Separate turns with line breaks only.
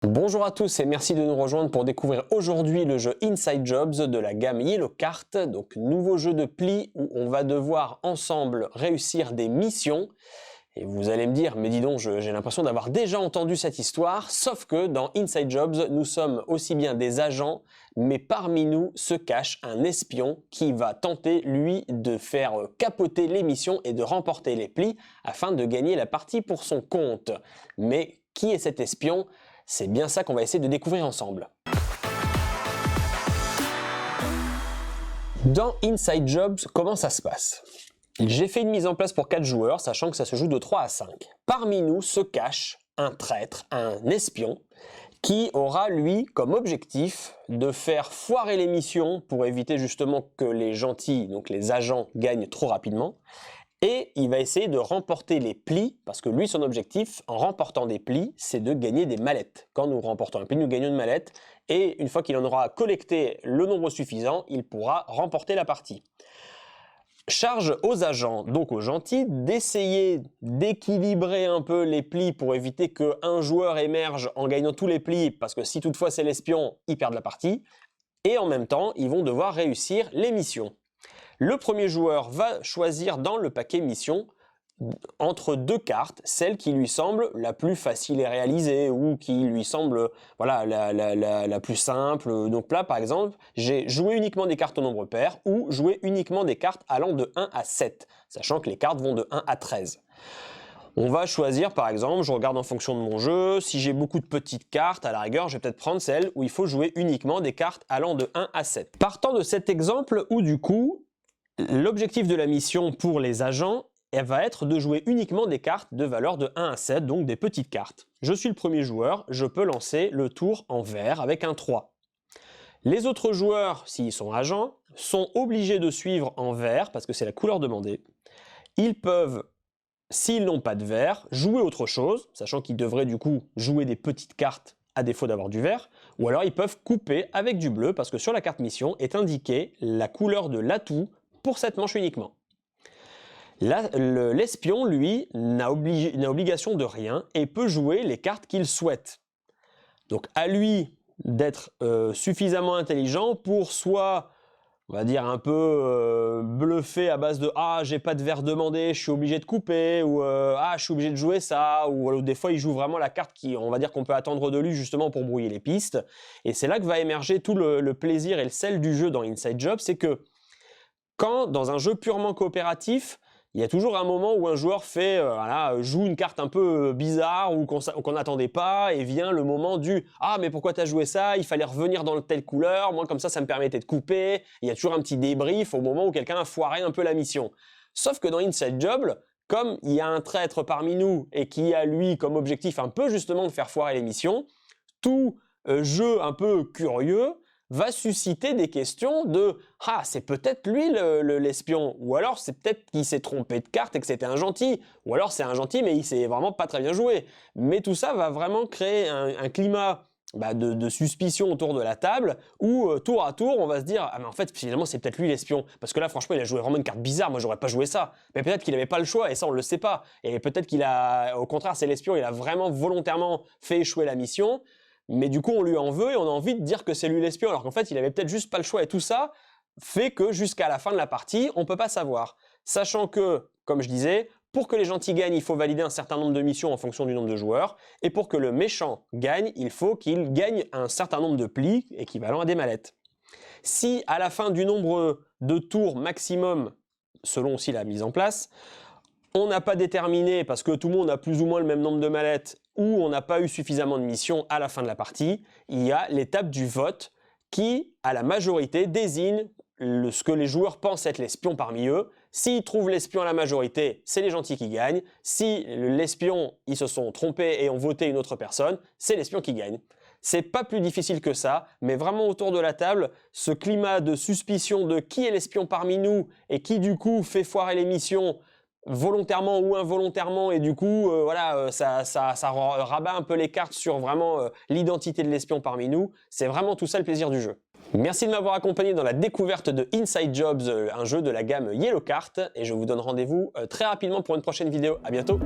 Bonjour à tous et merci de nous rejoindre pour découvrir aujourd'hui le jeu Inside Jobs de la gamme Yellow Card, donc nouveau jeu de pli où on va devoir ensemble réussir des missions. Et vous allez me dire, mais dis donc, j'ai l'impression d'avoir déjà entendu cette histoire, sauf que dans Inside Jobs, nous sommes aussi bien des agents, mais parmi nous se cache un espion qui va tenter, lui, de faire capoter les missions et de remporter les plis afin de gagner la partie pour son compte. Mais qui est cet espion ? C'est bien ça qu'on va essayer de découvrir ensemble. Dans Inside Jobs, comment ça se passe ? J'ai fait une mise en place pour 4 joueurs, sachant que ça se joue de 3 à 5. Parmi nous se cache un traître, un espion, qui aura, lui, comme objectif de faire foirer les missions pour éviter justement que les gentils, donc les agents, gagnent trop rapidement. Et il va essayer de remporter les plis, parce que lui, son objectif, en remportant des plis, c'est de gagner des mallettes. Quand nous remportons un pli, nous gagnons une mallette, et une fois qu'il en aura collecté le nombre suffisant, il pourra remporter la partie. Charge aux agents, donc aux gentils, d'essayer d'équilibrer un peu les plis pour éviter qu'un joueur émerge en gagnant tous les plis, parce que si toutefois c'est l'espion, ils perdent la partie. Et en même temps, ils vont devoir réussir les missions. Le premier joueur va choisir dans le paquet mission entre 2 cartes, celle qui lui semble la plus facile à réaliser ou qui lui semble voilà, la plus simple. Donc là, par exemple, j'ai joué uniquement des cartes au nombre pair ou joué uniquement des cartes allant de 1 à 7, sachant que les cartes vont de 1 à 13. On va choisir, par exemple, je regarde en fonction de mon jeu, si j'ai beaucoup de petites cartes, à la rigueur, je vais peut-être prendre celle où il faut jouer uniquement des cartes allant de 1 à 7. Partant de cet exemple où, du coup, l'objectif de la mission pour les agents va être de jouer uniquement des cartes de valeur de 1 à 7, donc des petites cartes. Je suis le premier joueur, je peux lancer le tour en vert avec un 3. Les autres joueurs, s'ils sont agents, sont obligés de suivre en vert, parce que c'est la couleur demandée. Ils peuvent, s'ils n'ont pas de vert, jouer autre chose, sachant qu'ils devraient du coup jouer des petites cartes à défaut d'avoir du vert, ou alors ils peuvent couper avec du bleu, parce que sur la carte mission est indiquée la couleur de l'atout pour cette manche uniquement. L'espion, lui, n'a obligation de rien et peut jouer les cartes qu'il souhaite. Donc à lui d'être suffisamment intelligent pour soit, on va dire, un peu bluffer à base de « Ah, j'ai pas de vert demandé, je suis obligé de couper » ou « Ah, je suis obligé de jouer ça » ou des fois il joue vraiment la carte qui, on va dire, qu'on peut attendre de lui justement pour brouiller les pistes. Et c'est là que va émerger tout le plaisir et le sel du jeu dans Inside Job, c'est que quand, dans un jeu purement coopératif, il y a toujours un moment où un joueur joue une carte un peu bizarre ou qu'on n'attendait pas et vient le moment du « Ah, mais pourquoi t'as joué ça? Il fallait revenir dans telle couleur, moi comme ça me permettait de couper. » Il y a toujours un petit débrief au moment où quelqu'un a foiré un peu la mission. Sauf que dans Inside Job, comme il y a un traître parmi nous et qui a lui comme objectif un peu justement de faire foirer les missions, tout jeu un peu curieux va susciter des questions de « Ah, c'est peut-être lui l'espion » ou alors c'est peut-être qu'il s'est trompé de carte et que c'était un gentil, ou alors c'est un gentil mais il s'est vraiment pas très bien joué. Mais tout ça va vraiment créer un climat de suspicion autour de la table où tour à tour on va se dire « Ah mais en fait finalement c'est peut-être lui l'espion parce que là franchement il a joué vraiment une carte bizarre, moi j'aurais pas joué ça. » Mais peut-être qu'il avait pas le choix et ça on le sait pas. Et peut-être qu'il a, au contraire c'est l'espion, il a vraiment volontairement fait échouer la mission. Mais du coup, on lui en veut et on a envie de dire que c'est lui l'espion, alors qu'en fait, il avait peut-être juste pas le choix. Et tout ça fait que jusqu'à la fin de la partie, on peut pas savoir. Sachant que, comme je disais, pour que les gentils gagnent, il faut valider un certain nombre de missions en fonction du nombre de joueurs. Et pour que le méchant gagne, il faut qu'il gagne un certain nombre de plis équivalent à des mallettes. Si à la fin du nombre de tours maximum, selon aussi la mise en place, on n'a pas déterminé parce que tout le monde a plus ou moins le même nombre de mallettes ou on n'a pas eu suffisamment de missions à la fin de la partie, il y a l'étape du vote qui, à la majorité, désigne ce que les joueurs pensent être l'espion parmi eux. S'ils trouvent l'espion à la majorité, c'est les gentils qui gagnent. Si l'espion, ils se sont trompés et ont voté une autre personne, c'est l'espion qui gagne. C'est pas plus difficile que ça, mais vraiment autour de la table, ce climat de suspicion de qui est l'espion parmi nous et qui du coup fait foirer les missions volontairement ou involontairement et du coup ça rabat un peu les cartes sur vraiment l'identité de l'espion parmi nous. C'est vraiment tout ça le plaisir du jeu. Merci de m'avoir accompagné dans la découverte de Inside Jobs, un jeu de la gamme Yellow Card, et je vous donne rendez-vous très rapidement pour une prochaine vidéo. À bientôt.